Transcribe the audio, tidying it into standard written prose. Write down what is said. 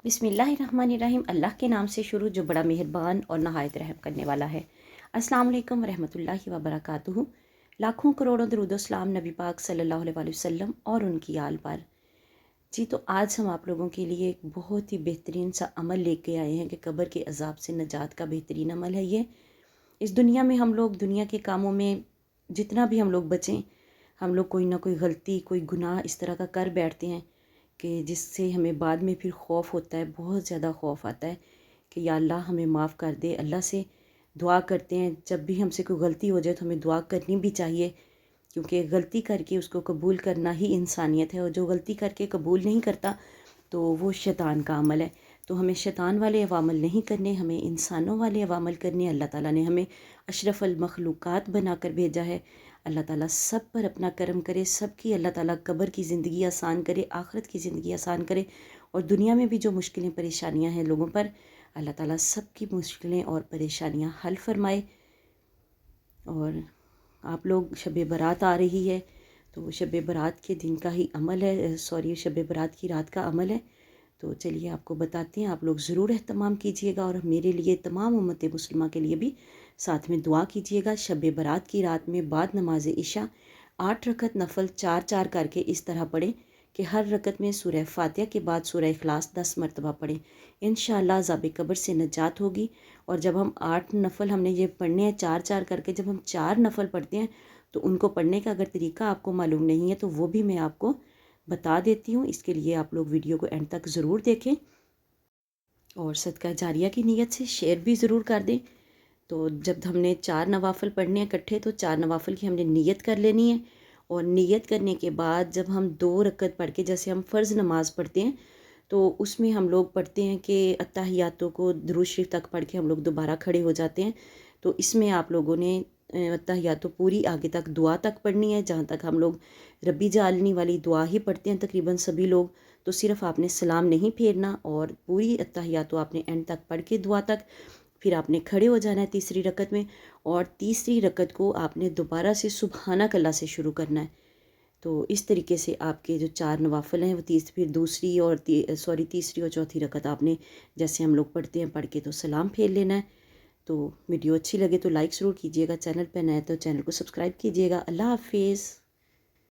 बिस्मिल्लाहिर्रहमानिर्रहीम। अल्लाह के नाम से शुरू जो बड़ा मेहरबान और नहायत रहम करने वाला है। अस्सलाम वालेकुम रहमतुल्लाहि व बरकातुहू। लाखों करोड़ों दरूद सलाम नबी पाक सल्लल्लाहु अलैहि वसल्लम और उनकी आल पर। जी, तो आज हम आप लोगों के लिए एक बहुत ही बेहतरीन सा अमल लेके आए हैं कि कब्र के अजाब से नजात का बेहतरीन अमल है ये। इस दुनिया में हम लोग दुनिया के कामों में जितना भी हम लोग बचें, हम लोग कोई ना कोई गलती कोई गुनाह इस तरह का कर बैठते हैं कि जिससे हमें बाद में फिर खौफ होता है, बहुत ज़्यादा खौफ आता है कि या अल्लाह हमें माफ़ कर दे। अल्लाह से दुआ करते हैं, जब भी हमसे कोई गलती हो जाए तो हमें दुआ करनी भी चाहिए, क्योंकि गलती करके उसको कबूल करना ही इंसानियत है, और जो गलती करके कबूल नहीं करता तो वो शैतान का अमल है। तो हमें शैतान वाले अवामल नहीं करने, हमें इंसानों वाले अवामल करने। अल्लाह ताला ने हमें अशरफुल मखलूक़ात बना कर भेजा है। अल्लाह ताला सब पर अपना करम करे, सब की अल्लाह ताला कब्र की ज़िंदगी आसान करे, आखिरत की ज़िंदगी आसान करे, और दुनिया में भी जो मुश्किलें परेशानियां हैं लोगों पर, अल्लाह ताला सब की मुश्किलें और परेशानियां हल फरमाए। और आप लोग शब बारात आ रही है, तो शब बारात के दिन का ही अमल है, सॉरी शब बारात की रात का अमल है। तो चलिए आपको बताते हैं, आप लोग ज़रूर एहतमाम कीजिएगा, और मेरे लिए तमाम उम्मत मुस्लिमा के लिए भी साथ में दुआ कीजिएगा। शब बारात की रात में बाद नमाज इशा 8 रकत नफल 4-4 करके इस तरह पढ़ें कि हर रकत में सूरह फातिहा के बाद सूरह इखलास 10 मरतबा पढ़ें। इंशाअल्लाह अज़ाब कब्र से नजात होगी। और जब हम 8 नफल हमने ये पढ़ने हैं 4-4 करके, जब हम 4 नफल पढ़ते हैं तो उनको पढ़ने का अगर तरीका आपको मालूम नहीं है तो वो भी मैं आपको बता देती हूँ। इसके लिए आप लोग वीडियो को एंड तक ज़रूर देखें, और सदका जारिया की नीयत से शेयर भी ज़रूर कर दें। तो जब हमने 4 नवाफ़िल पढ़ने हैं इकट्ठे, तो 4 नवाफ़िल की हमने नीयत कर लेनी है। और नीयत करने के बाद जब हम 2 रकत पढ़ के, जैसे हम फ़र्ज़ नमाज़ पढ़ते हैं तो उसमें हम लोग पढ़ते हैं कि अत्तहियातों को दुरूद शरीफ तक पढ़ के हम लोग दोबारा खड़े हो जाते हैं। तो इसमें आप लोगों ने अत्तहियातों पूरी आगे तक दुआ तक पढ़नी है, जहाँ तक हम लोग रब्बी जालनी वाली दुआ ही पढ़ते हैं तकरीबन सभी लोग। तो सिर्फ़ आपने सलाम नहीं फेरना, और पूरी अत्तहियातों आपने एंड तक पढ़ के दुआ तक फिर आपने खड़े हो जाना है तीसरी रकत में। और तीसरी रकत को आपने दोबारा से सुबहानक अल्लाह से शुरू करना है। तो इस तरीके से आपके जो 4 नवाफ़िल हैं वो फिर दूसरी और तीसरी और चौथी रकत आपने जैसे हम लोग पढ़ते हैं पढ़ के तो सलाम फेर लेना है। तो वीडियो अच्छी लगे तो लाइक ज़रूर कीजिएगा, चैनल पर नए तो चैनल को सब्सक्राइब कीजिएगा। अल्लाह हाफिज़।